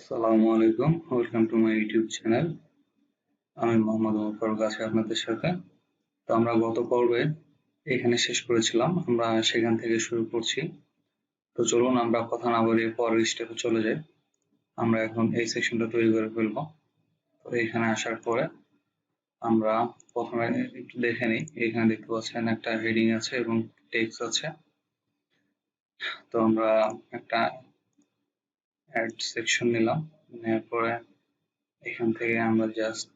আসসালামু আলাইকুম, welcome to my YouTube channel. আমি মোহাম্মদ ওমর ফারুক আছি আপনাদের সাথে। তো আমরা গত পর্বে এখানে শেষ করেছিলাম, আমরা সেখান থেকে শুরু করছি। তো চলুন আমরা কথা না বলিয়ে পরের স্টেপে চলে যাই। আমরা এখন এই সেকশনটা তৈরি করে ফেলবো। তো এখানে আসার পরে আমরা প্রথমে একটু দেখে নিই। এখানে দেখতে পাচ্ছেন একটা হেডিং আছে এবং টেক্সট আছে। তো আমরা একটা অ্যাড সেকশন নিলাম, নেওয়ার পরে এখান থেকে আমরা জাস্ট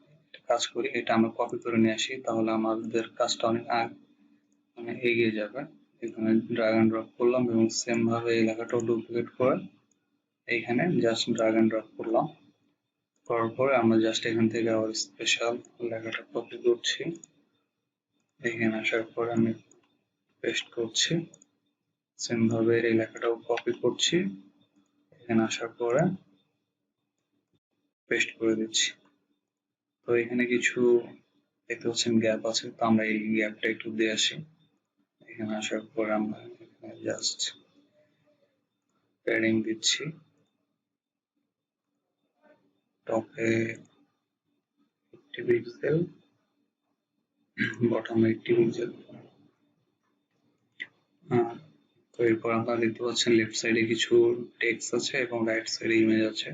কাজ করি, এটা আমরা কপি করে নিয়ে আসি, তাহলে আমাদের কাজটা অনেক মানে এগিয়ে যাবে। এখানে ড্র্যাগ এন্ড ড্রপ করলাম এবং সেম ভাবে এই লেখাটাও ডুপ্লিকেট করে এখানে জাস্ট ড্র্যাগ এন্ড ড্রপ করলাম। করার পরে আমরা জাস্ট এখান থেকে আবার স্পেশাল লেখাটা কপি করছি, এখানে আসার পরে আমি পেস্ট করছি। সেম ভাবে এই লেখাটাও কপি করছি, এখানে আসার পরে পেস্ট করে দিচ্ছি। তো এখানে কিছু দেখতে পাচ্ছেন গ্যাপ আছে, তো আমরা এই গ্যাপটা একটু দিয়ে আসি। এখানে আসার পর আমরা এখানে জাস্ট প্যাডিং দিচ্ছি, টপে 80 পিক্সেল, বটমে 80 পিক্সেল। তো এরপর আপনারা দেখতে পাচ্ছেন লেফট সাইডে কিছু টেক্সট আছে এবং রাইট সাইডে ইমেজ আছে।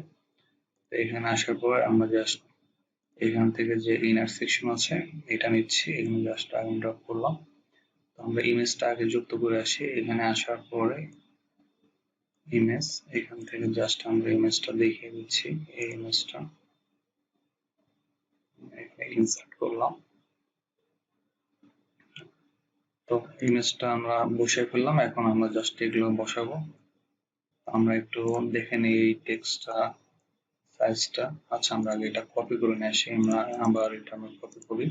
তো এখানে আসার পর আমরা জাস্ট এখান থেকে যে ইনার সেকশন আছে এটা নিচ্ছি, এখানে জাস্ট ড্র্যাগ এন্ড ড্রপ করলাম। তো আমরা ইমেজটা আগে যুক্ত করে আসি, এখানে আসার পরে ইমেজ, এখান থেকে জাস্ট আমরা ইমেজটা দেখিয়ে দিচ্ছি। এই ইমেজটা ইনসার্ট করলাম। তো ইমেজটা আমরা বসিয়ে ফেললাম, এখন আমরা জাস্ট এগুলো বসাবো। আমরা একটু দেখে নিই এই টেক্সটটা সাইজটা। আচ্ছা, আমরা আগে এটা কপি করে নিয়ে আসি, আবার এটা আমরা কপি করি,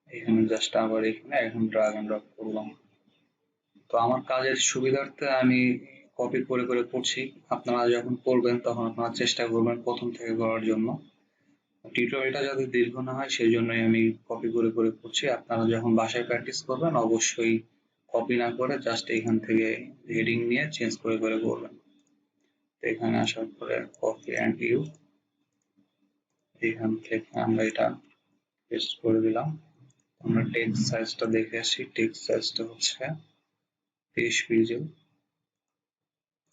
এখানে জাস্ট আবার এখানে এখন ড্র্যাগ এন্ড ড্রপ করলাম। তো আমার কাজের সুবিধার্থে আমি কপি করে করে করছি, আপনারা যখন করবেন তখন আপনারা চেষ্টা করবেন প্রথম থেকে করার জন্য। টিউটোরিয়ালটা যাতে দীর্ঘ না হয় সেই জন্যই আমি কপি করে করে করছি। আপনারা যখন বাসায় প্র্যাকটিস করবেন অবশ্যই কপি না করে জাস্ট এখান থেকে হেডিং নিয়ে চেঞ্জ করে করে করবেন। তো এখানে আসার পরে কপি অ্যান্ড ইউ, এখান থেকে আমরা এটা পেস্ট করে দিলাম। আমরা টেক্সট সাইজটা দেখে আসি, টেক্সট সাইজটা হচ্ছে 30 পিক্সেল।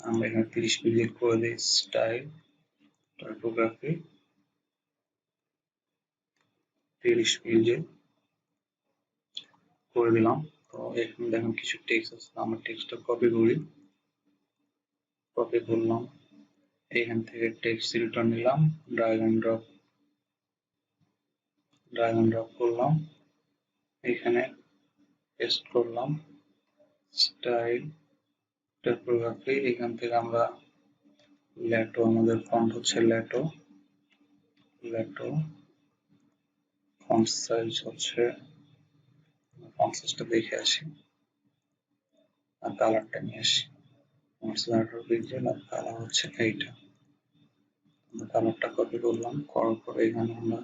আমরা এখানে 30 পিক্সেল করে দিই। স্টাইল টাইপোগ্রাফি 30 পিক্সেল করে দিলাম। তো এখানে দেখুন কিছু টেক্সট আছে, আমরা টেক্সটটা কপি করি, কপি করলাম, এখান থেকে টেক্সট ফিল্টার নিলাম, ড্র্যাগ এন্ড ড্রপ করলাম, এখানে পেস্ট করলাম। স্টাইল টাইপোগ্রাফি, এখান থেকে আমরা ল্যাটো, আমাদের ফন্ট হচ্ছে ল্যাটো, ফন্ট সাইজ হচ্ছে, ফন্ট সাইজটা দেখে আসি আর কালারটা নিয়ে আসি। 18 পিক্সেল আর কালার হচ্ছে এইটা। আমরা কালারটা কপি করলাম, করার পরে এখানে আমরা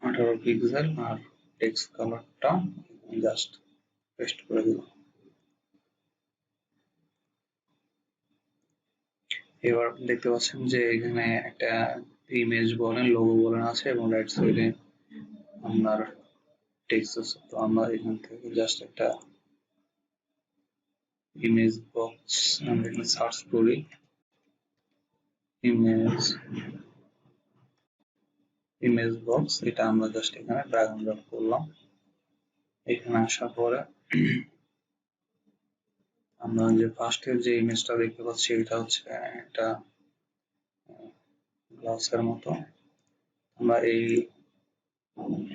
18 পিক্সেল আর টেক্সট কালারটা জাস্ট পেস্ট করে দিলাম। এবার দেখতে পাচ্ছেন যে এখানে একটা ইমেজ বলেন, লোগো বলেন আছে এবং রাইট সাইডে আপনার টেক্সট আছে। তো আমরা এখান থেকে জাস্ট একটা ইমেজ বক্স আমরা এখানে সার্চ করি, ইমেজ বক্স, এটা আমরা জাস্ট এখানে ড্র্যাগ এন্ড ড্রপ করলাম। এখানে আসার পরে আমরা যে ফার্স্টের যে ইমেজটা দেখতে পাচ্ছি এটা হচ্ছে একটা গ্লাসের মতো, আমরা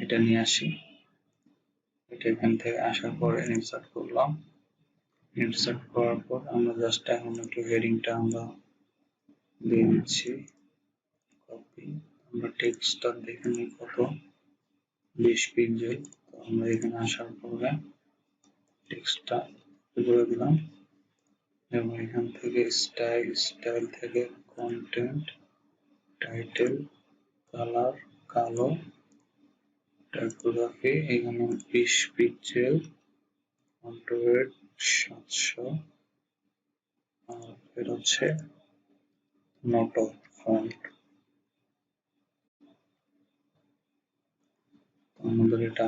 এটা নিয়ে আসি, এটা এখান থেকে আসার পরে ইনসার্ট করলাম। ইনসার্ট করার পর আমরা জাস্ট এখন একটু হেডিংটা আমরা দিয়ে দিচ্ছি, কপি। আমরা টেক্সটটা দেখে নিই কত, 20 পিক্সেল। তো আমরা এখানে আসার পরে টেক্সটটা করে দিলাম এবং এখান থেকে স্টাইল থেকে কন্টেন্ট, টাইটেল, কালার কালো, টাইপোগ্রাফি এখানে 20 পিক্সেল, ফন্ট ওয়েট 700, আর এর হচ্ছে নোটো ফন্ট। আমাদের এটা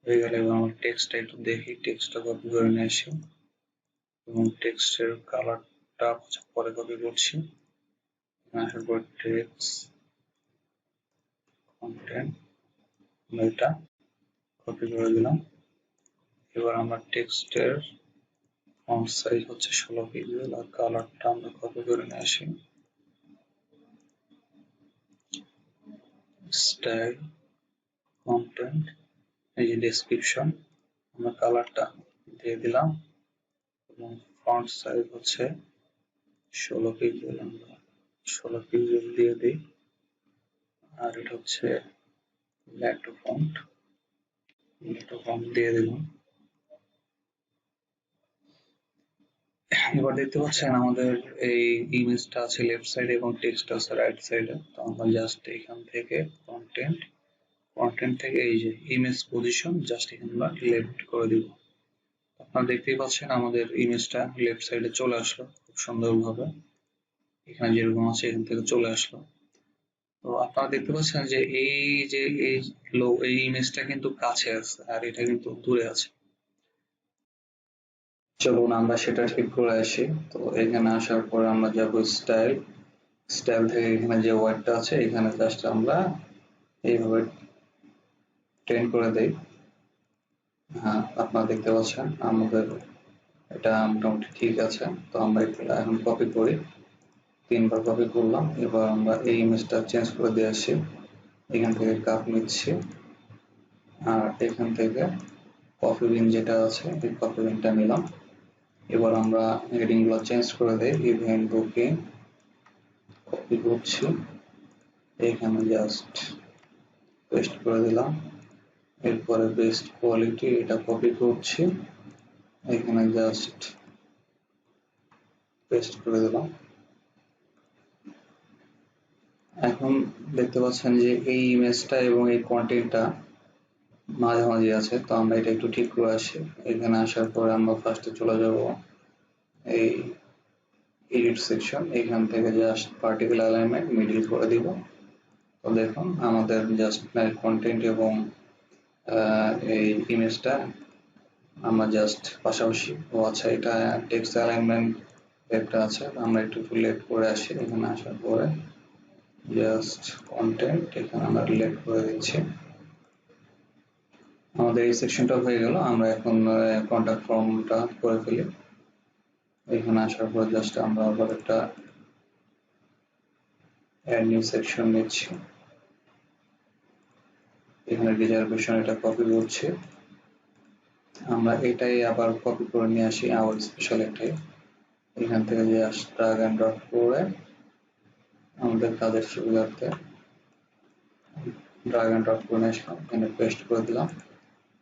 হয়ে গেলে এবার আমরা টেক্সটটা একটু দেখি, টেক্সটটা কপি করে নিয়ে আসি এবং টেক্সটের কালারটা পরে কপি করছি। আসার পর টেক্সট কন্টেন্ট এটা কপি করে দিলাম। এবার আমরা টেক্সটের ফন্ট সাইজ হচ্ছে 16 পিক্সেল আর কালারটা আমরা কপি করে নিয়ে আসি। স্টাইল কন্টেন্ট, এই যে ডেসক্রিপশন, আমরা কালারটা দিয়ে দিলাম এবং ফন্ট সাইজ হচ্ছে 16 পিক্সেল, আমরা 16 পিক্সেল দিয়ে দিই। আর এটা হচ্ছে ল্যাটো ফন্ট দিয়ে দিলাম। এবার দেখতে পাচ্ছেন আমাদের এই ইমেজটা আছে লেফট সাইডে এবং টেক্সট আছে রাইট সাইডে। তো আমরা জাস্ট এখান থেকে কন্টেন্ট থেকে এই যে ইমেজ পজিশন জাস্ট এখানে আমরা লেফট করে দিব। আপনারা দেখতেই পাচ্ছেন আমাদের ইমেজটা লেফট সাইডে চলে আসলো খুব সুন্দরভাবে, এখানে যেরকম আছে এখান থেকে চলে আসলো। তো আপনারা দেখতে পাচ্ছেন যে এই ইমেজটা কিন্তু কাছে আছে আর এটা কিন্তু দূরে আছে। চলুন আমরা সেটা ঠিক করে আসি। তো এখানে আসার পর আমরা যাব স্টাইল থেকে এখানে যে ওয়ার্ডটা আছে এখানে জাস্ট আমরা এইভাবে টেন করে দেই। হ্যাঁ, আপনারা দেখতে পাচ্ছেন আমাদের এটা মোটামুটি ঠিক আছে। তো আমরা এখন কপি করি, 3বার কপি করলাম। এবার আমরা এই ইমেজটা চেঞ্জ করে দিয়ে আসি, এখান থেকে কাট নিচ্ছি আর এখান থেকে কপি বিন যেটা আছে এই কপি বিনটা নিলাম। এবার আমরা হেডিং গুলো চেঞ্জ করে দেই, ইভেন্ট বুকিং কপি করছি, এখানে জাস্ট পেস্ট করে দিলাম। এরপরে বেস্ট কোয়ালিটি এটা কপি করছি, এখানে জাস্ট পেস্ট করে দিলাম। এখন দেখতে পাচ্ছেন যে এই ইমেজটা এবং এই কন্টেন্টটা মাঝামাঝি আছে। তো আমরা এটা একটু ঠিক করে আসি। এখানে আসার পরে আমরা ফার্স্টে চলে যাব এই এডিট সেকশন, এখান থেকে জাস্ট পার্টিকেল অ্যালাইনমেন্ট মিডল করে দিব। তো দেখুন আমাদের জাস্ট কন্টেন্ট এবং এই ইমেজটা আমরা জাস্ট পাশাপাশি। ও আচ্ছা, এটা টেক্সট অ্যালাইনমেন্ট একটা আছে, আমরা একটু লেফট করে আসি। এখানে আসার পরে জাস্ট কন্টেন্ট এখানে আমরা লেফট করে দিচ্ছি। আমাদের এই সেকশনটা হয়ে গেল। আমরা এখন কন্টাক্ট ফর্মটা করে ফেলি। এখানে আসার পর জাস্ট আমরা আবার একটা অ্যাড নিউ সেকশন নিচ্ছি, এখানে রিজার্ভেশন এটা কপি করছি। আমরা এটাই আবার কপি করে নিয়ে আসি আওয়ার স্পেশাল এটাই, এখান থেকে জাস্ট ড্রাগ এন্ড ড্রপ করে আমাদের কাজের সুবিধার্থে ড্রাগ এন্ড ড্রপ করে নিয়ে আসলাম, এখানে পেস্ট করে দিলাম।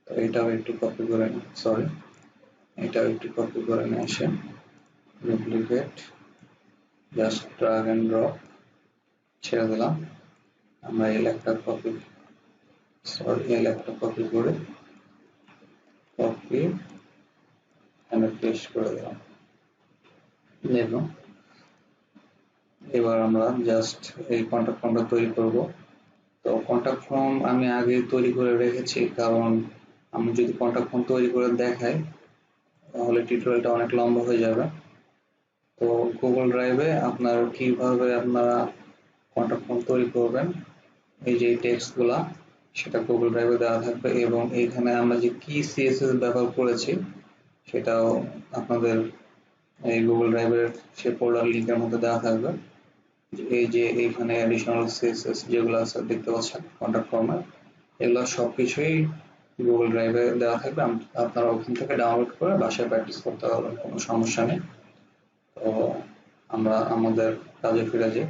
তো এটাও একটু কপি করে নিয়ে আসে duplicate, just drag and drop ছেড়ে দিলাম। আমরা এই লেখাটা কপি করে কপি এখানে পেস্ট করে দিলাম। দেখুন এবার আমরা জাস্ট এই কন্টাক্ট ফর্মটা তৈরি করব। তো কন্টাক্ট ফর্ম আমি আগে তৈরি করে রেখেছি, কারণ আমি যদি কন্টাক্ট ফর্ম তৈরি করে দেখাই তাহলে টিউটোরিয়ালটা অনেক লম্বা হয়ে যাবে। তো গুগল ড্রাইভে আপনারা কিভাবে আপনারা কন্টাক্ট ফর্ম তৈরি করবেন, এই যে টেক্সট গুলা সেটা গুগল ড্রাইভে দেওয়া থাকবে এবং এইখানে আমরা যে কি সিএসএস ব্যবহার করেছি সেটাও আপনাদের এই গুগল ড্রাইভের সে ফোল্ডার লিঙ্কের মধ্যে দেওয়া থাকবে। এই যে এইখানে অ্যাডিশনাল সিএসএস যেগুলো আছে দেখতে পাচ্ছেন কন্টাক্ট ফর্মে, এগুলো সবকিছুই গুগল ড্রাইভে দেওয়া থাকবে। আপনারা ওখান থেকে ডাউনলোড করে বাসায় প্র্যাকটিস করতে পারবেন, কোনো সমস্যা নেই। তো আমরা আমাদের কাজে ফিরে যাই।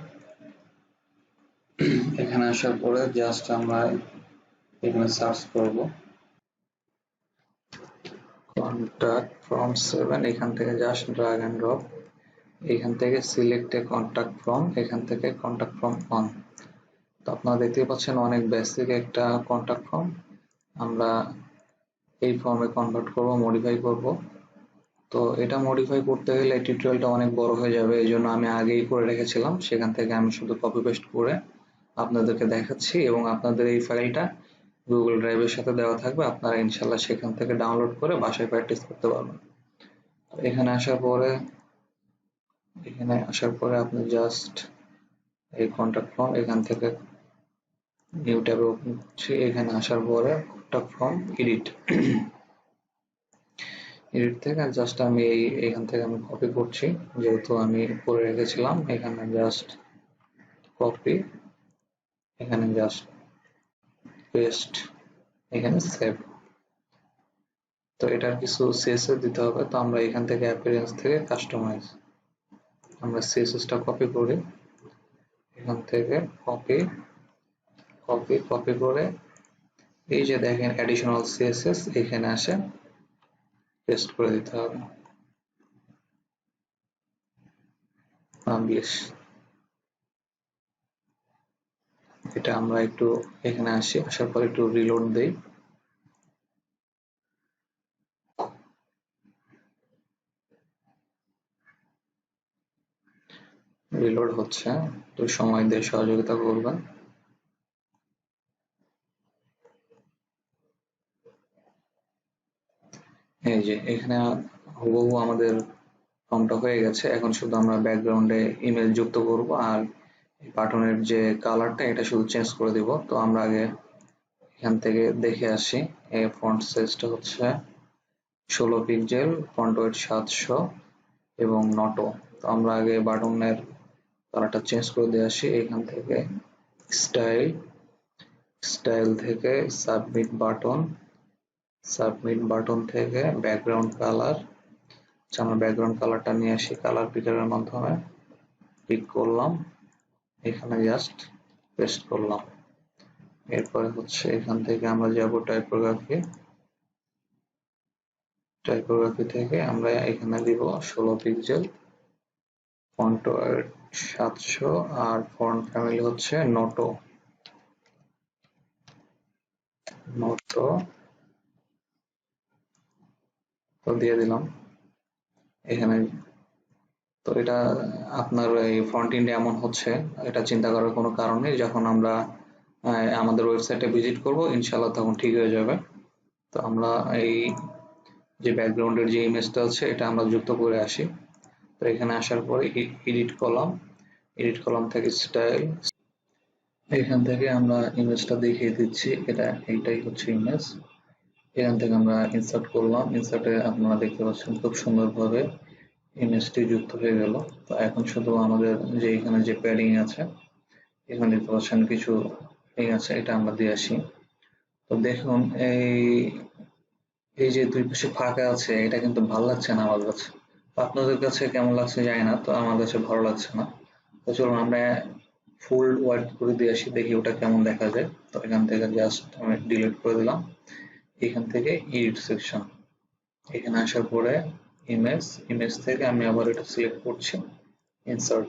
এখানে আসার পরে জাস্ট আমরা এখানে সার্চ করব কন্টাক্ট ফর্ম 7, এখান থেকে জাস্ট ড্রাগ এন্ড ড্রপ, এখান থেকে সিলেক্ট এ কন্টাক্ট ফর্ম, এখান থেকে কন্টাক্ট ফর্ম অন। তো আপনারা দেখতে পাচ্ছেন অনেক বেসিক একটা কন্টাক্ট ফর্ম। আমরা এই ফর্মে কনভার্ট করব, মডিফাই করব। তো এটা মডিফাই করতে গেলে টিউটোরিয়ালটা অনেক বড় হয়ে যাবে, এই জন্য আমি আগেই করে রেখেছিলাম, সেখান থেকে আমি শুধু কপি পেস্ট করে আপনাদেরকে দেখাচ্ছি এবং আপনাদের এই ফাইলটা গুগল ড্রাইভের সাথে দেওয়া থাকবে, আপনারা ইনশাল্লাহ সেখান থেকে ডাউনলোড করে বাসায় প্র্যাকটিস করতে পারবেন। এখানে আসার পরে আপনি জাস্ট এই কন্টাক্ট ফর্ম এখান থেকে নিউ ট্যাবে ওপেন করছি। এখানে আসার পরে কন্টাক্ট ফর্ম এডিট থেকে জাস্ট আমি এখান থেকে আমি কপি করছি, যেহেতু আমি করে রেখেছিলাম। এখানে জাস্ট কপি, এখানে জাস্ট পেস্ট, এখানে সেভ। তো এটার কিছু সিএসএস দিতে হবে, তো আমরা এখান থেকে অ্যাপিয়ারেন্স থেকে কাস্টমাইজ, আমরা সিএসএসটা কপি করি, এখান থেকে কপি করে এই যে দেখেন অ্যাডিশনাল সিএসএস এখানে আসে পেস্ট করে দিতে হবে, পাবলিশ। এটা আমরা একটু এখানে আসার পর একটু রিলোড দেই, রিলোড হচ্ছে, তো সময় দিয়ে সহযোগিতা করবেন। এই যে এখানে হুবহু আমাদের ফর্মটা হয়ে গেছে। এখন শুধু আমরা ব্যাকগ্রাউন্ডে ইমেজ যুক্ত করব আর বাটনের যে কালারটা এটা শুধু চেঞ্জ করে দিব। তো আমরা আগে এখান থেকে দেখে আসি। এই ফন্ট সাইজটা হচ্ছে 16 পিক্সেল, ফন্ট ওয়েট 700 এবং নটো। তো আমরা আগে বাটনের কালারটা চেঞ্জ করে দিয়ে আসি। এখান থেকে স্টাইল থেকে সাবমিট বাটন থেকে ব্যাকগ্রাউন্ড কালার, আমরা ব্যাকগ্রাউন্ড কালারটা নিয়ে আসি কালার পিকারের মাধ্যমে, ক্লিক করলাম, এখানে জাস্ট পেস্ট করলাম। এরপরে হচ্ছে এখান থেকে আমরা যাব টাইপোগ্রাফি থেকে আমরা এখানে দিব 16 পিক্সেল, ফন্ট ওয়েট 700 আর ফন্ট ফ্যামিলি হচ্ছে নটো। তো দিয়ে দিলাম এখানে। তো এটা আপনার এই ফ্রন্ট এন্ডে এমন হচ্ছে, এটা চিন্তা করার কোনো কারণ নেই, যখন আমরা আমাদের ওয়েবসাইটে ভিজিট করব ইনশাআল্লাহ তখন ঠিক হয়ে যাবে। তো আমরা এই যে ব্যাকগ্রাউন্ডের যে ইমেজটা আছে এটা আমরা যুক্ত করে আসি। তো এখানে আসার পরে এডিট কলাম থেকে স্টাইল, এখান থেকে আমরা ইমেজটা দেখিয়ে দিচ্ছি, এইটাই হচ্ছে ইমেজ। এখান থেকে আমরা ইনসার্ট করলাম, ইনসার্টে আপনারা দেখতে পাচ্ছেন খুব সুন্দরভাবে ইমেজটি যুক্ত হয়ে গেল। তো এখন শুধু আমাদের যে এখানে যে প্যাডিং আছে, এখানে দেখতে পাচ্ছেন কিছু আছে, এটা আমরা দিয়ে আসি। তো দেখুন এই যে দুই পাশে ফাঁকা আছে, এটা কিন্তু ভালো লাগছে না আমার কাছে। আপনাদের কাছে কেমন লাগছে জানি না, তো আমার কাছে ভালো লাগছে না। তো চলুন আমরা ফুল হোয়াইট করে দিয়ে আসি, দেখি ওটা কেমন দেখা যায়। তো এখান থেকে জাস্ট আমি ডিলিট করে দিলাম। এখান থেকে এডিট সেকশন, এখানে আসার পরে ইমেজ থেকে আমি আবার এটা সিলেক্ট করছি, ইনসার্ট।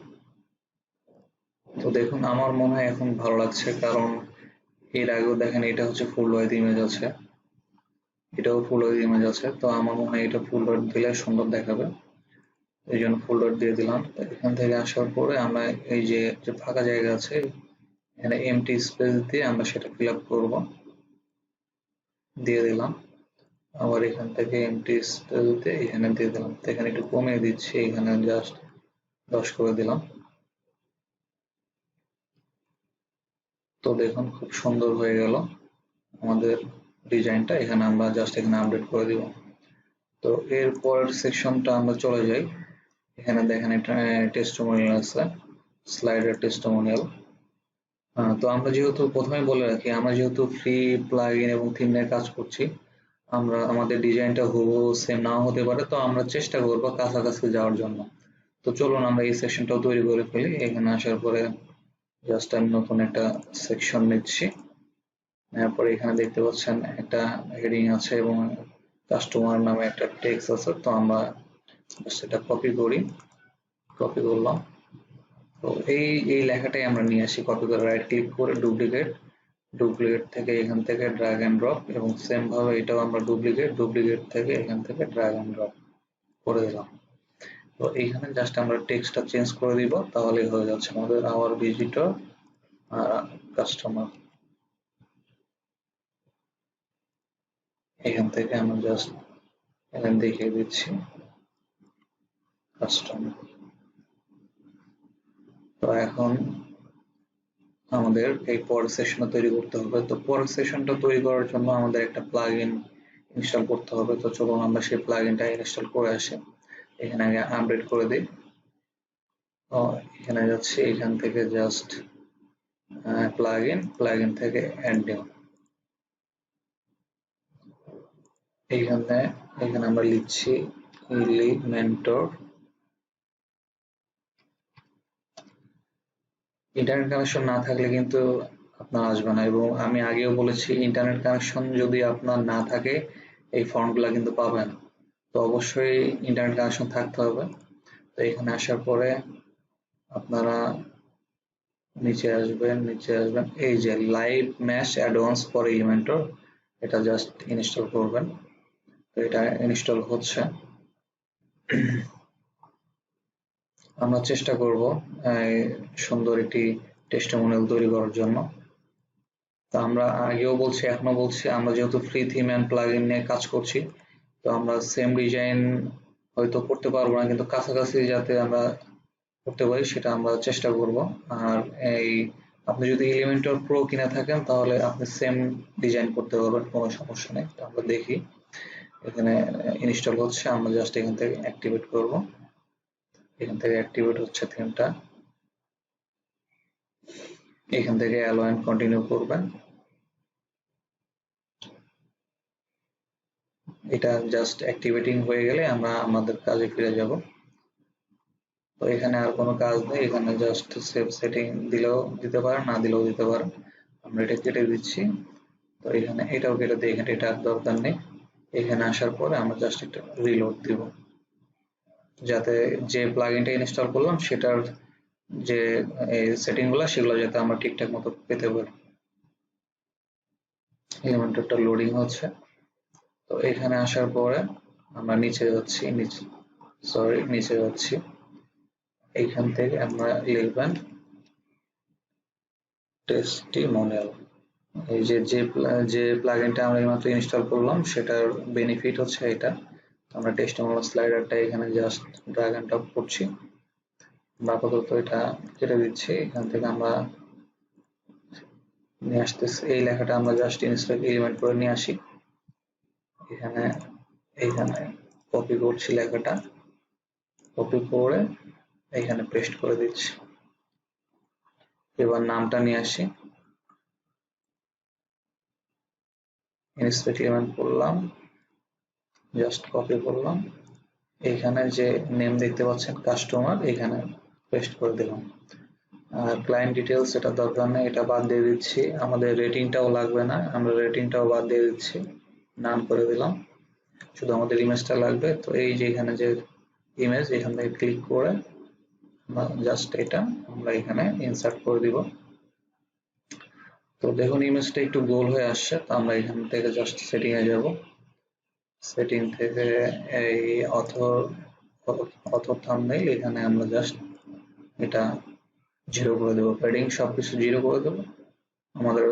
তো দেখুন আমার মনে হয় এখন ভালো লাগছে, কারণ এর আগেও দেখেন এটা হচ্ছে ফুল হোয়াইট ইমেজ আছে, এটাও ফুল হোয়াইট ইমেজ আছে। তো আমার মনে হয় এটা ফুল হোয়াইট দিলে সুন্দর দেখাবে, এই জন্য ফুল হোয়াইট দিয়ে দিলাম। এখান থেকে আসার পরে আমরা এই যে ফাঁকা জায়গা আছে, এখানে এমটি স্পেস দিয়ে আমরা সেটা ফিল আপ করবো, দিয়ে দিলাম। আবার এখান থেকে এমটি স্পেস দিয়ে এখানে দিয়ে দিলাম। তো এখানে একটু কমিয়ে দিচ্ছি, এখানে জাস্ট 10 করে দিলাম। তো দেখুন খুব সুন্দর হয়ে গেল আমাদের ডিজাইনটা। এখানে আমরা জাস্ট এখানে আপডেট করে দিব। তো এর পরের সেকশনটা আমরা চলে যাই। এখানে দেখেন এটা টেস্টিমোনিয়াল আছে, স্লাইডার টেস্টিমোনিয়াল। তো আমরা যেহেতু প্রথমে বলে রাখি, আমরা যেহেতু ফ্রি প্লাগইন এবং থিম নিয়ে কাজ করছি, আমরা আমাদের ডিজাইনটা হুবহু সেম নাও হতে পারে, তো আমরা চেষ্টা করব কাছাকাছি যাওয়ার জন্য। তো চলুন আমরা এই সেকশনটাও তৈরি করে ফেলি। এখানে আসার পরে জাস্ট আমি নতুন একটা সেকশন নিচ্ছি, তারপরে এখানে দেখতে পাচ্ছেন একটা হেডিং আছে এবং কাস্টমার নামে একটা টেক্সট আছে। তো আমরা সেটা কপি করলাম। তো এই লেখাটাই আমরা নিয়ে আসি, কপি করে রাইট ক্লিক করে ডুপ্লিকেট থেকে এখান থেকে ড্র্যাগ এন্ড ড্রপ, এবং সেম ভাবে এটাও আমরা ডুপ্লিকেট থেকে এখান থেকে ড্র্যাগ এন্ড ড্রপ করে দিলাম। তো এইখানে জাস্ট আমরা টেক্সটটা চেঞ্জ করে দিব, তাহলেই হয়ে যাচ্ছে আমাদের আওয়ার ভিজিটর কাস্টমার। এখান থেকে আমরা জাস্ট এখানে দেখিয়ে দিচ্ছি কাস্টমার। তো এখন আমাদের এই পরের সেশনটা তৈরি করতে হবে। তো পরের সেশনটা তৈরি করার জন্য আমাদের একটা প্লাগইন ইনস্টল করতে হবে। তো চলুন আমরা সেই প্লাগইনটা ইনস্টল করে আসি। এখানে আগে আপডেট করে দিই। এখানে যাচ্ছি, এখান থেকে জাস্ট প্লাগইন থেকে অ্যাড নিউ। এখানে আমরা লিখছি এলিমেন্টর। ইন্টারনেট কানেকশন না থাকলে কিন্তু আপনার আসবে না, এবং আমি আগেও বলেছি ইন্টারনেট কানেকশন যদি আপনার না থাকে এই ফর্মগুলো কিন্তু পাবেন। তো অবশ্যই ইন্টারনেট কানেকশন থাকতে হবে। তো এখানে আসার পরে আপনারা নিচে আসবেন, এই যে live mash advance for Elementor, এটা জাস্ট ইনস্টল করবেন। তো এটা ইনস্টল হচ্ছে। আমরা চেষ্টা করব সুন্দর একটি টেস্টিমোনিয়াল তৈরি করার জন্য। তো আমরা আগেও বলছি, এখনো বলছি, আমরা যেহেতু ফ্রি থিম এন্ড প্লাগইন নিয়ে কাজ করছি, তো আমরা সেম ডিজাইন হয়তো করতে পারবো না, কিন্তু কাছাকাছি যাতে আমরা করতে পারি সেটা আমরা চেষ্টা করব। আর আপনি যদি এলিমেন্টর প্রো কিনে থাকেন তাহলে আপনি সেম ডিজাইন করতে পারবেন, কোনো সমস্যা নেই। তো আমরা দেখি এখানে ইনস্টল হচ্ছে, আমরা জাস্ট এখান থেকে অ্যাক্টিভেট করব। এখান থেকে অ্যাক্টিভেট হচ্ছে থিমটা, এখান থেকে অ্যালো এন্ড কন্টিনিউ করবেন। এটা জাস্ট অ্যাক্টিভেটিং হয়ে গেলে আমরা আমাদের কাজে ফিরে যাব। তো এখানে আর কোনো কাজ নেই, এখানে জাস্ট সেভ সেটিং দিলেও দিতে পারেন, না দিলেও দিতে পারেন। আমরা এটা কেটে দিচ্ছি। তো এখানে এটাও কেটে দিই, এখানে এটা দরকার নেই। এখানে আসার পরে আমরা জাস্ট একটা রিলোড দিব, যাতে যে প্লাগইনটা ইনস্টল করলাম সেটার যে সেটিং গুলো সেগুলো যাতে আমরা ঠিকঠাক মতো পেতে পারি। এলিমেন্টরটা লোডিং হচ্ছে। তো এখানে আসার পরে আমরা নিচে যাচ্ছি। এইখান থেকে আমরা লিখবেন টেস্টিমোনিয়াল। এই যে প্লাগইনটা আমরা এইমাত্র ইনস্টল করলাম সেটার বেনিফিট হচ্ছে এটা। আমরা টেস্টিমোনিয়াল স্লাইডারটা এখানে জাস্ট ড্র্যাগ এন্ড ড্রপ করছি। আমরা আপাতত এটা কেটে দিচ্ছি। এখান থেকে আমরা নিয়ে আসতেছি, এই লেখাটা আমরা জাস্ট ইনস্টল এলিমেন্ট করে নিয়ে আসি। এইখানে কপি করছি লেখাটা, কপি করে এখানে পেস্ট করে দিচ্ছি। এবার নামটা নিয়ে আসি, ইনস্টল এলিমেন্ট করলাম, জাস্ট কপি করলাম। এখানে যে নেম দেখতে পাচ্ছেন কাস্টমার, এখানে পেস্ট করে দিলাম। ক্লায়েন্ট ডিটেলস এটা দরকার নেই, এটা বাদ দিয়ে দিচ্ছি। আমাদের রেটিংটাও লাগবে না, আমরা রেটিংটাও বাদ দিয়ে দিচ্ছি, নাম করে দিলাম। শুধু আমাদের ইমেজটা লাগবে। তো এই যে এখানে যে ইমেজ, এখান থেকে ক্লিক করে জাস্ট এটা আমরা এখানে ইনসার্ট করে দিব। তো দেখুন ইমেজটা একটু গোল হয়ে আসছে। তো আমরা এখান থেকে জাস্ট সেটিং এ যাব, সেটিং থেকে এই অথর থাম্বনেইল, এখানে আমরা জাস্ট এটা 0 করে দেবো, প্যাডিং সবকিছু 0 করে দেবো। আমাদের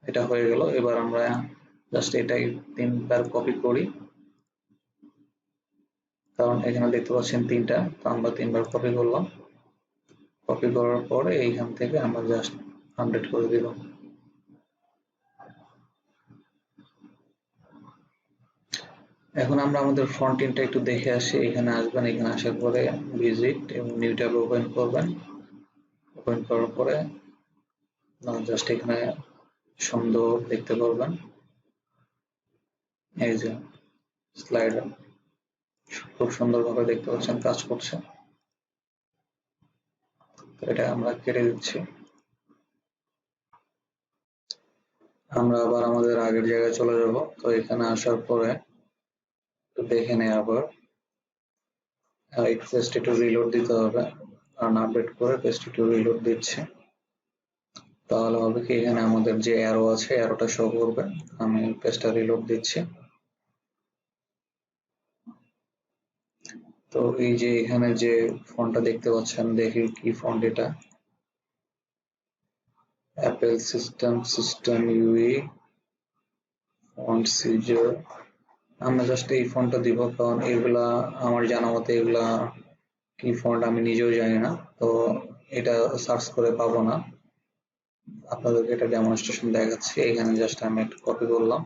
এটা হয়ে গেল। এবার আমরা জাস্ট এটাই 3বার কপি করি, কারণ এখানে দেখতে পাচ্ছেন 3টা। তো আমরা 3বার কপি করলাম। কপি করার পরে এইখান থেকে আমরা জাস্ট আপডেট করে দিব। এখন আমরা আমাদের ফ্রন্ট এন্ডটা একটু দেখে আসি। এখানে আসবেন, এখানে আসার পরে ভিজিট এবং নিউ ট্যাব ওপেন করবেন। ওপেন করার পরে জাস্ট এখানে সুন্দর দেখতে পারবেন এই যে স্লাইডার, খুব সুন্দরভাবে দেখতে পাচ্ছেন কাজ করছে। তো এটা আমরা কেটে দিচ্ছি। আমরা আবার আমাদের আগের জায়গায় চলে যাব। তো এখানে আসার পরে দেখে নেই আবার পেজটা একটু রিলোড দিতে হবে, কারণ আপডেট করে পেজটা একটু রিলোড দিচ্ছে। তাহলে হবে কি, এখানে আমাদের যে অ্যারো আছে অ্যারোটা শো করবে। আমি পেজটা রিলোড দিচ্ছি। তো এই যে এখানে যে ফন্টটা দেখতে পাচ্ছেন, দেখি কি ফন্ট এটা, অ্যাপেল সিস্টেম ইউই ফন্ট সিজার। আমরা জাস্ট এই ফন্টটা দিব, কারণ এগুলা আমার জানা মতে এগুলা কি ফন্ট আমি নিজেও জানি না, তো এটা সার্চ করে পাবো না, আপনাদেরকে এটা ডেমনস্ট্রেশন দেখাচ্ছি। এখানে জাস্ট আমি একটা কপি করলাম,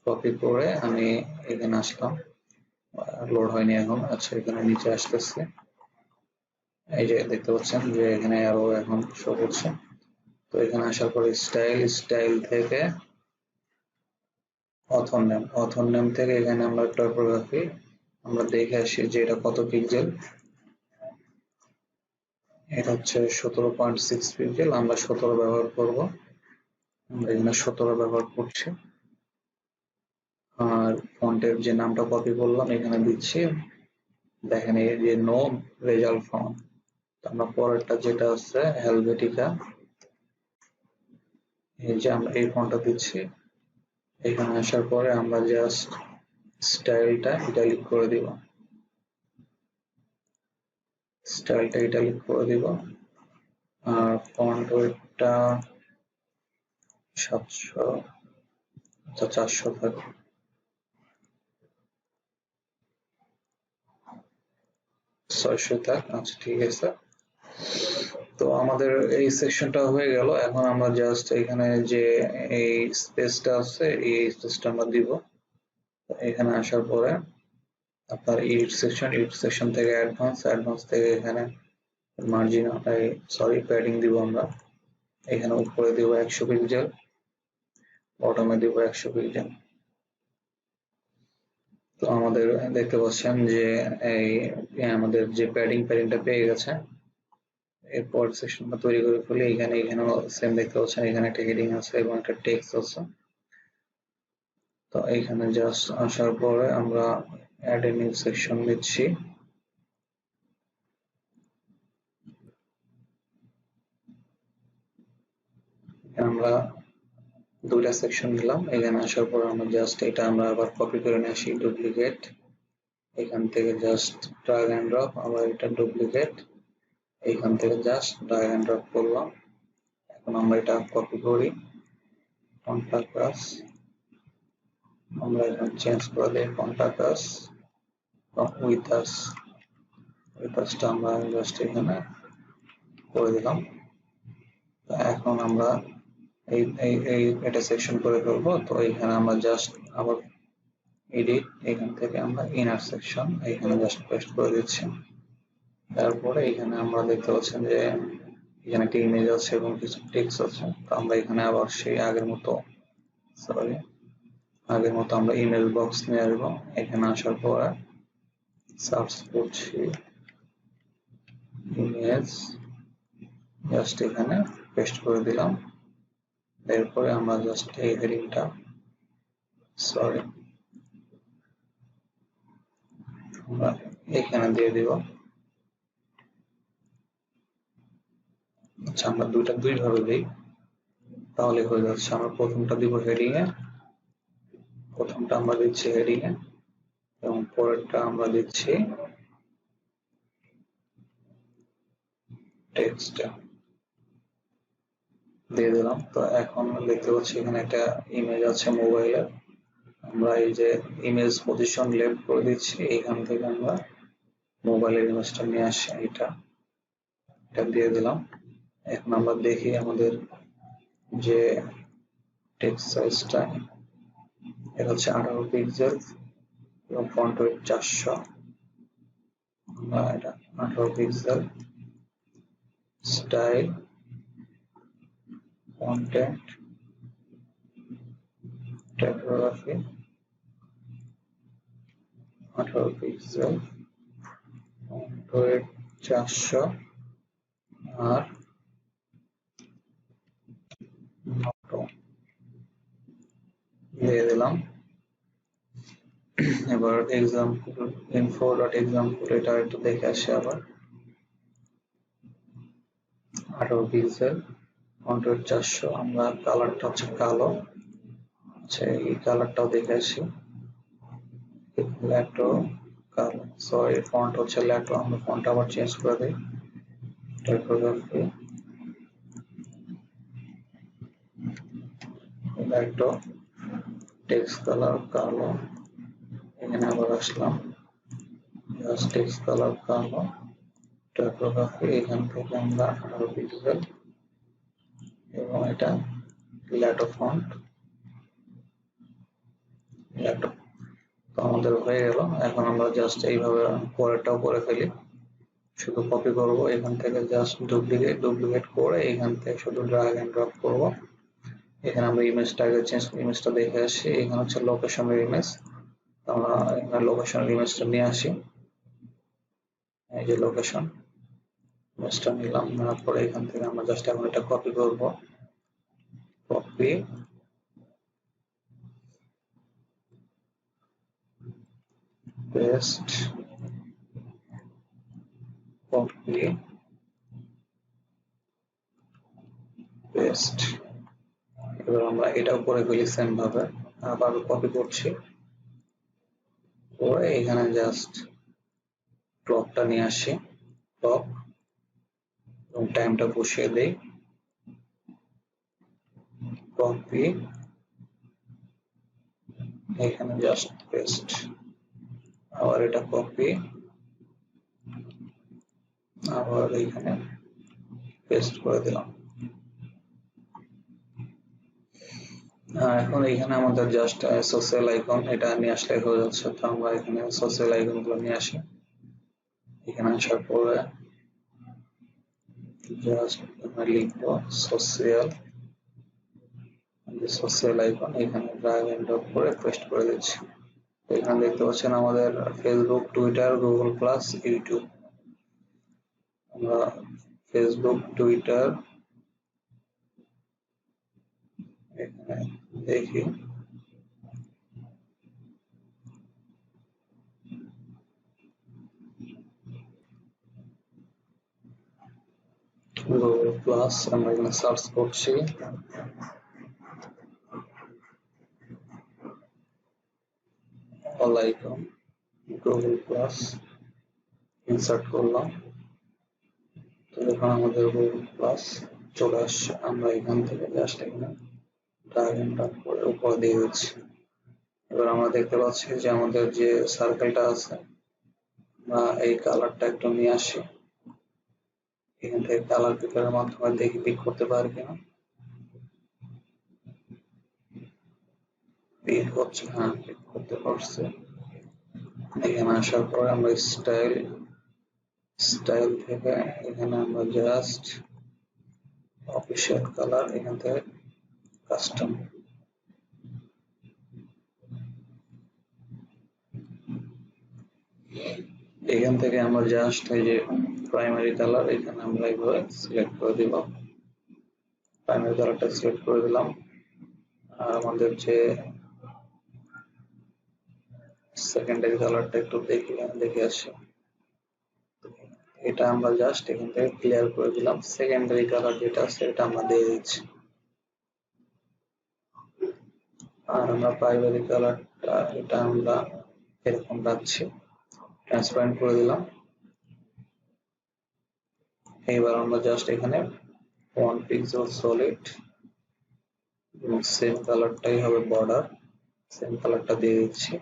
কপি করে আমি এখানে আসলাম, লোড হয়নি এখন, আচ্ছা এখানে নিচে আসতেছে, এই যে দেখতে পাচ্ছেন যে এখানে আরো এখন শো করছে। তো এখানে আসার পরে স্টাইল থেকে অথর নেম থেকে এখানে আমরা টাইপোগ্রাফি আমরা দেখে আসি যে এটা কত পিক্সেল। এটা হচ্ছে 17.6 পিক্সেল, আমরা 17 ব্যবহার করব, আমরা এখানে 17 ব্যবহার করছি। আর ফন্টের যে নামটা কপি করলাম এখানে দিচ্ছি, দেখেন এই যে নো রেজাল্ট ফন্ট। আমরা পরেরটা যেটা আছে হেলভেটিকা, এই যে আমরা এই ফন্টটা দিচ্ছি। এখানে আসার পরে আমরা জাস্ট স্টাইলটা ইটালিক করে দিব, আর ফন্ট ওয়েটটা 700, আচ্ছা 400 থাকে, 600 থাক, আচ্ছা ঠিক আছে। তো আমাদের এই সেকশনটা হয়ে গেল। এখন আমরা জাস্ট এখানে যে এই স্পেসটা আছে এই স্পেসটা আমরা দিব। এখানে আসার পরে আপনার এডিট সেকশন থেকে অ্যাডভান্স থেকে এখানে মার্জিন, সরি প্যাডিং দিব আমরা। এখানে উপরে দিব 100 পিক্সেল, বটমে দিব 100 পিক্সেল। তো আমাদের দেখতে পাচ্ছেন যে এই আমাদের যে প্যাডিংটা পেয়ে গেছে। এরপর সেকশনটা তৈরি করে ফেলি। এখানেও সেম দেখতে পাচ্ছেন, এখানে একটা হেডিং আছে এবং একটা টেক্সট আছে। তো এখানে জাস্ট আসার পরে আমরা অ্যাড এ নিউ সেকশন দিচ্ছি। আমরা দুইটা সেকশন দিলাম। এখানে আসার পর আমরা জাস্ট এটা আমরা আবার কপি করে নিয়ে আসি, ডুপ্লিকেট, এখান থেকে জাস্ট ড্র্যাগ এন্ড ড্রপ, আবার এটা ডুপ্লিকেট, এইখান থেকে জাস্ট ড্র্যাগ এন্ড ড্রপ করলাম। এখন আমরা এটা কপি করি, কন্টাক্টাস আমরা এখন চেঞ্জ করে দিই, কন্টাক্টাস উইথাসটা আমরা জাস্ট এখানে করে দিলাম। এখন আমরা এটা সেকশন করে ফেলবো। তো এখানে আমরা জাস্ট আবার এডিট, এখান থেকে আমরা ইনার সেকশন এখানে জাস্ট পেস্ট করে দিচ্ছি। তারপরে এখানে আমরা দেখতে পাচ্ছেন যে এখানে একটা ইমেজ আছে এবং কিছু টেক্সট আছে। তো আমরা এখানে আবার সেই আগের মতো আমরা ইমেজ বক্স নিয়ে আসবো। এখানে আসার পরে সার্চ করছি ইমেজ, জাস্ট এখানে পেস্ট করে দিলাম। এরপরে আমরা জাস্ট এই হেডিংটা আমরা এখানে দিয়ে দিব। আচ্ছা আমরা দুইভাবে দিই, তাহলে হয়ে যাচ্ছে। আমরা প্রথমটা দিব হেডিং এ, প্রথমটা আমরা দিচ্ছি হেডিং এ এবং পরেরটা আমরা দিচ্ছি টেক্সটে দিয়ে দিলাম। তো এখন দেখতে পাচ্ছি এখানে একটা ইমেজ আছে মোবাইলের, আমরা এই যে ইমেজ পজিশন লেফট করে দিচ্ছি, এখান থেকে আমরা মোবাইলের ইমেজটা নিয়ে আসি, এটা দিয়ে দিলাম। এখন আমরা দেখি আমাদের যে টেক্সট সাইজটা, এটা হচ্ছে 18 পিক্সেল এবং ফন্ট ওয়েট 400, আমরা এটা 18 pixel, style, content, typography 18 pixel, font wait 400 আর দিয়ে দিলাম। এবার এক্সাম্পল info.example এটা একটু দেখে আসি আবার। 18 পিক্সেল, ফন্ট ওয়েট 400, আমরা কালারটা হচ্ছে কালো, আচ্ছা এই কালারটাও দেখে আসি, একটু কালো, সরি ফন্ট হচ্ছে ল্যাটো, আমরা ফন্ট আবার চেঞ্জ করে দিই। টাইপোগ্রাফি ল্যাটো, টেক্সট কালার কালো, এখানে আবার আসলাম, জাস্ট টেক্সট কালার কালো, টাইপোগ্রাফি এখান থেকে আমরা আরো ভিজুয়াল এবং এটা ল্যাটো ফন্ট, ল্যাটো। তো আমাদের হয়ে গেল। এখন আমরা জাস্ট এইভাবে পরেরটাও করে ফেলি। শুধু কপি করব, এখান থেকে জাস্ট ডুপ্লিকেট করে এখান থেকে শুধু ড্র্যাগ এন্ড ড্রপ করব। এখানে আমরা ইমেজটা আগে চেঞ্জ, ইমেজটা দেখে আসি। এখানে হচ্ছে লোকেশনের ইমেজ, আমরা এখানে লোকেশনের ইমেজটা নিয়ে আসি। এই যে লোকেশন ইমেজটা নিলাম, নেওয়ার পরে এখান থেকে আমরা জাস্ট এখন এটা কপি করব। Copy, paste, copy, paste. এবার আমরা এটাও করে ফেলি সেম ভাবে, আবার কপি করছি, করে এখানে জাস্ট ক্লকটা নিয়ে আসি, ক্লক এবং টাইমটা বসিয়ে দেই, কপি, এখানে জাস্ট পেস্ট, আবার এটা কপি, আবার এখানে পেস্ট করে দিলাম। এখন এখানে আমাদের জাস্ট সোশ্যাল আইকন এটা নিয়ে আসলে হয়ে যাচ্ছে। তো আমরা এখানে সোশ্যাল আইকন গুলো নিয়ে আসি, এখানে আসার পরে জাস্ট লিখবো সোশ্যাল, সোশ্যাল আইকন, এখানে ড্র্যাগ এন্ড ড্রপ করে পেস্ট করে দিচ্ছি। এখানে দেখতে পাচ্ছেন আমাদের Facebook, Twitter, Google plus, YouTube. আমরা ফেসবুক, টুইটার এখানে দেখি, গুগল প্লাস আমরা এখানে সার্চ করছি, all icon, Google plus insert করলাম। তো এখন আমাদের গুগল প্লাস চলে আসছে। আমরা এখান থেকে জাস্ট এখানে ড্র্যাগ এন্ড ড্রপ করে উপর দিয়ে দিচ্ছি। এবার আমরা দেখতে পাচ্ছি যে আমাদের যে সার্কেলটা আছে, আমরা এই কালারটা একটু নিয়ে আসি, এখান থেকে কালার পিকারের মাধ্যমে দেখি পিক করতে পারি কিনা। পিক হচ্ছে, হ্যাঁ পিক করতে পারছে। এখানে আসার পরে আমরা স্টাইল থেকে এখানে আমরা জাস্ট অফিসিয়াল কালার, এখান থেকে কাস্টম, এখান থেকে আমরা জাস্ট এই যে প্রাইমারি কালার, এখানে আমরা এইভাবে সিলেক্ট করে দিব, প্রাইমারি কালারটা সিলেক্ট করে দিলাম। আর আমাদের যে সেকেন্ডারি কালারটা একটু দেখে আসি, এটা আমরা জাস্ট এখান থেকে ক্লিয়ার করে দিলাম। সেকেন্ডারি কালার যেটা আছে এটা আমরা দিয়ে দিচ্ছি। আর আমরা প্রাইমারি কালারটা এটা আমরা এরকম রাখছি, ট্রান্সপারেন্ট করে দিলাম। এইবার আমরা জাস্ট এখানে 1 পিক্সেল সলিড এবং সেম কালারটাই হবে বর্ডার, সেম কালারটা দিয়ে দিচ্ছি।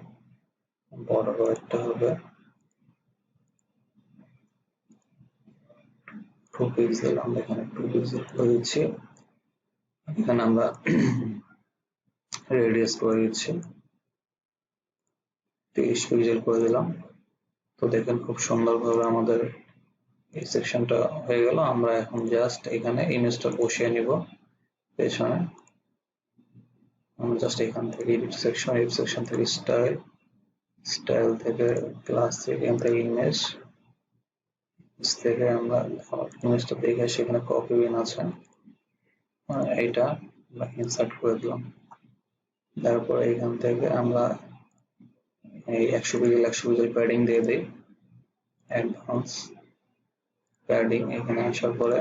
বর্ডার একটা হবে 2 পিক্সেল, আমরা এখানে 2 পিক্সেল করে দিচ্ছি। এখানে আমরা রেডিয়াস করে দিচ্ছি 30 পিক্সেল করে দিলাম। তো দেখেন খুব সুন্দরভাবে আমাদের এই সেকশনটা হয়ে গেল। আমরা এখন জাস্ট এখানে ইমেজটা বসিয়ে নিব পেছনে। আমরা জাস্ট এখান থেকে এডিট সেকশন থেকে স্টাইল থেকে ক্লাসিক, এখান থেকে ইমেজ থেকে আমরা ইমেজটা দেখে সেখানে কপি বিন আছে, এইটা আমরা ইনসার্ট করে দিলাম। তারপর এখান থেকে আমরা এই 100 পিক্সেল প্যাডিং দিয়ে দিই, অ্যাডভান্স প্যাডিং। এখানে আসার পরে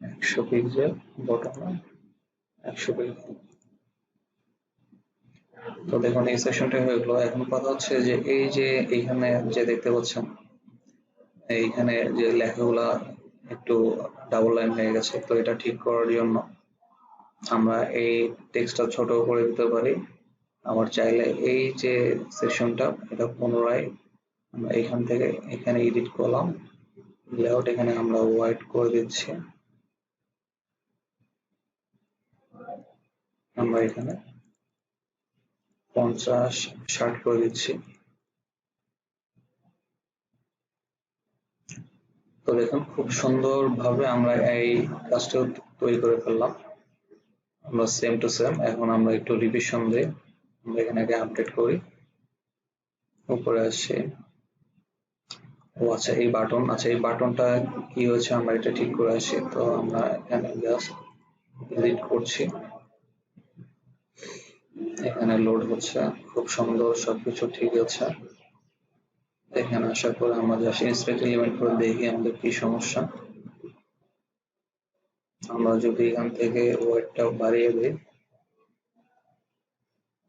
100 পিক্সেল বটমে 100 পিক্সেল, তো দেখুন এই সেশনটা হয়ে গেলো। এখন কথা হচ্ছে যে এই যে এইখানে যে দেখতে পাচ্ছেন এইখানে যে লেখাগুলা একটু ডাবল লাইন হয়ে গেছে, তো এটা ঠিক করার জন্য আমরা এই টেক্সটটা ছোট করে দিতে পারি। আবার চাইলে এই যে সেশনটা এটা পুনরায় আমরা এখান থেকে এখানে এডিট করলাম, লেআউট এখানে আমরা হোয়াইট করে দিচ্ছি, আমরা এখানে 50-60 করে দিচ্ছি। তো দেখুন খুব সুন্দর ভাবে আমরা এই কাজটা তৈরি করে ফেললাম। আমরা সেম টু সেম এখন আমরা একটু রিভিশন দিই, আমরা এখানে আপডেট করি, উপরে আসছি। ও আচ্ছা এই বাটন, আচ্ছা এই বাটনটা কি হয়েছে আমরা এটা ঠিক করে আসি। তো আমরা এখানে জাস্ট এডিট করছি, এখানে লোড হচ্ছে, খুব সুন্দর সবকিছু ঠিক আছে। এখানে আসার পর আমরা জাস্ট ইন্সপেক্ট এলিমেন্ট করে দেখি আমাদের কি সমস্যা। আমরা যদি এখান থেকে ওয়েটটা বাড়িয়ে দিই,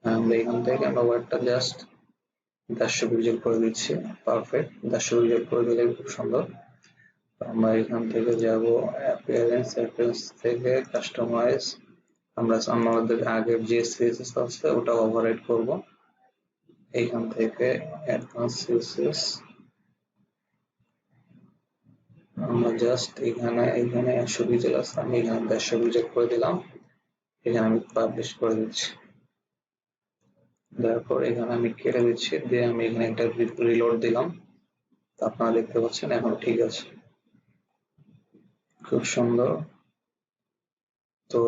আমরা এখান থেকে আমরা ওয়েটটা জাস্ট 150 পিক্সেল করে দিচ্ছি, পারফেক্ট 150 পিক্সেল করে দিলে খুব সুন্দর। আমরা এখান থেকে যাব অ্যাপিয়ারেন্স থেকে কাস্টমাইজ, আমরা আমাদের আগের যে সিএসএস আছে ওটা ওভাররাইড করব। এইখান থেকে অ্যাডভান্স সিএসএস আমরা জাস্ট এখানে 100 পিক্সেল আছে, আমি এখানে 150 পিক্সেল করে দিলাম, এখানে আমি পাবলিশ করে দিচ্ছি। তারপর এখানে আমি কেটে দিচ্ছি, দিয়ে আমি এখানে একটা রিলোড দিলাম, আপনারা দেখতে পাচ্ছেন এখন ঠিক আছে, খুব সুন্দর। তো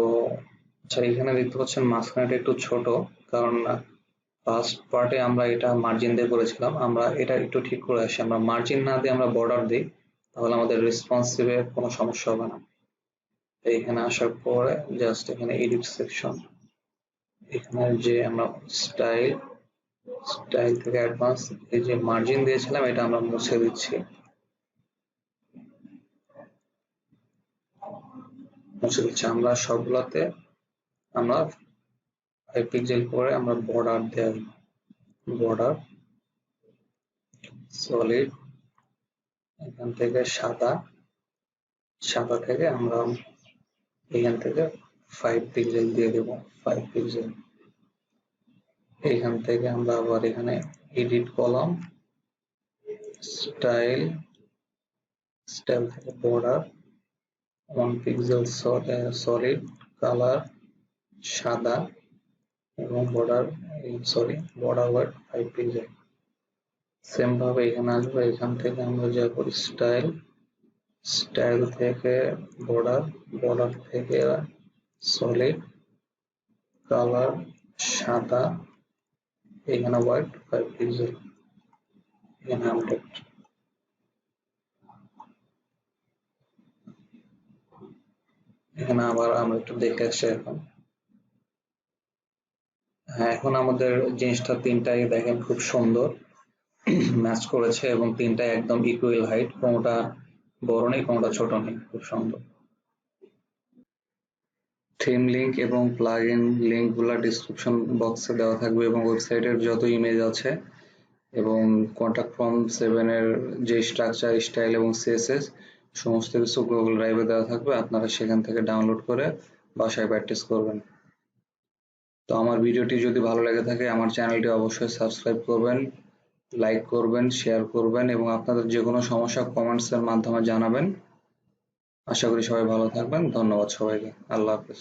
আচ্ছা এখানে দেখতে পাচ্ছেন মাঝখানেটা একটু ছোট, কারণ ফার্স্ট পার্টে আমরা এটা মার্জিন দিয়ে করেছিলাম, আমরা এটা একটু ঠিক করে আসি, আমরা মার্জিন না দিয়ে আমরা বর্ডার দিই, তাহলে আমাদের রেসপন্সিভে কোনো সমস্যা হবে না। এখানে আসার পরে জাস্ট এখানে এডিট সেকশন, এখানে যে আমরা স্টাইল থেকে অ্যাডভান্স এই যে মার্জিন দিয়েছিলাম এটা আমরা মুছে দিচ্ছি, আমরা সবগুলোতে আমরা 5 পিক্সেল করে আমরা বর্ডার দেব, বর্ডার সলিড, এখান থেকে সাদা থেকে আমরা এখান থেকে 5 পিক্সেল দিয়ে দেব, 5 পিক্সেল। এখান থেকে আমরা আবার এখানে এডিট কলাম, স্টাইল থেকে বর্ডার 1 পিক্সেল সলিড কালার সাদা এবং বর্ডার ওয়ার্ড 5 পিক্সেল। সেম ভাবে এখানে আসবো, এখান থেকে আমরা যা করি স্টাইল থেকে বর্ডার থেকে সলিড কালার সাদা, এখানে হোয়াইট 5 পিক্সেল, এখানে আপডেট। এখানে আবার আমরা একটু দেখে আসছি এখন। হ্যাঁ এখন আমাদের জিনিসটা তিনটাই দেখেন খুব সুন্দর ম্যাচ করেছে এবং তিনটাই একদম ইকুয়াল হাইট, কোনোটা বড় নেই কোনোটা ছোট নেই, খুব সুন্দর। থিম লিংক এবং প্লাগইন লিংক গুলা ডিসক্রিপশন বক্সে দেওয়া থাকবে এবং ওয়েবসাইটের যত ইমেজ আছে এবং কন্টাক্ট ফর্ম 7 এর যে স্ট্রাকচার স্টাইল এবং সিএসএস সমস্ত কিছু গুগল ড্রাইভে দেওয়া থাকবে, আপনারা সেখান থেকে ডাউনলোড করে বাসায় প্র্যাকটিস করবেন। তো আমার ভিডিওটি যদি ভালো লেগে থাকে আমার চ্যানেলটি অবশ্যই সাবস্ক্রাইব করবেন, লাইক করবেন, শেয়ার করবেন এবং আপনাদের যে কোনো সমস্যা কমেন্টস এর মাধ্যমে জানাবেন। আশা করি সবাই ভালো থাকবেন, ধন্যবাদ সবাইকে, আল্লাহ হাফেজ।